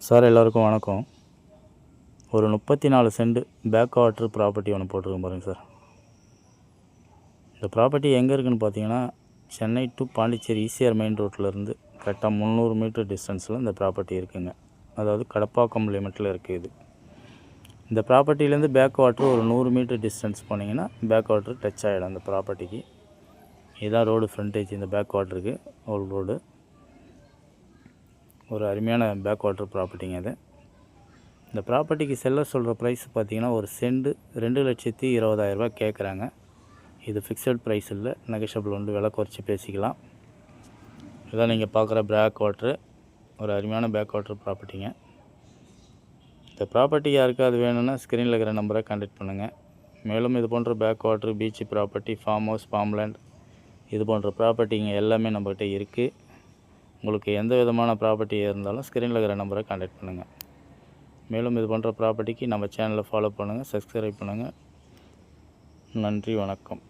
Sir எல்லோருக்கும் வணக்கம். ஒரு 34 சென்ட் பேக் வாட்டர் ப்ராப்பர்ட்டி ஒன்று போட்டிருக்கோம் பாருங்கள் சார். இந்த ப்ராப்பர்ட்டி எங்கே இருக்குதுன்னு பார்த்தீங்கன்னா, Chennai to Pondicherry ECR main ரோட்டிலேருந்து கரெக்டாக 300 மீட்டர் டிஸ்டன்ஸில் இந்த ப்ராப்பர்ட்டி இருக்குதுங்க. அதாவது கடப்பாக்கம் லிமிட்டில் இருக்குது இது. இந்த ப்ராப்பர்ட்டிலேருந்து பேக் வாட்டர் ஒரு 100 மீட்டர் டிஸ்டன்ஸ் போனீங்கன்னா பேக் வாட்டர் டச் ஆகிடும் அந்த ப்ராப்பர்ட்டிக்கு. இதுதான் ரோடு ஃப்ரண்டேஜ். இந்த பேக் வாட்டருக்கு ஓல்டு ரோடு. ஒரு அருமையான பேக் வாட்டர் ப்ராப்பர்ட்டிங்க அது. இந்த ப்ராப்பர்ட்டிக்கு செல்லர் சொல்கிற ப்ரைஸ் பார்த்திங்கன்னா, ஒரு சென்ட் 2,20,000 கேட்குறாங்க. இது ஃபிக்ஸட் ப்ரைஸ் இல்லை, நெகஷியபிள் உண்டு, விலை குறைச்சி பேசிக்கலாம். இதான் நீங்கள் பார்க்குற பேக் வாட்ரு, ஒரு அருமையான பேக் வாட்டர் ப்ராப்பர்ட்டிங்க. இந்த ப்ராப்பர்ட்டி யாருக்காவது வேணும்னா ஸ்க்ரீனில் இருக்கிற நம்பரை கான்டாக்ட் பண்ணுங்கள். மேலும் இது போன்ற backwater, beach property, farm house, farmland இது போன்ற ப்ராப்பர்ட்டிங்க எல்லாமே நம்மகிட்ட இருக்குது. உங்களுக்கு எந்த விதமான ப்ராப்பர்ட்டி இருந்தாலும் ஸ்க்ரீனில் இருக்கிற நம்பரை கான்டாக்ட் பண்ணுங்கள். மேலும் இது போன்ற ப்ராப்பர்ட்டிக்கு நம்ம சேனலை ஃபாலோ பண்ணுங்கள், சப்ஸ்கிரைப் பண்ணுங்கள். நன்றி, வணக்கம்.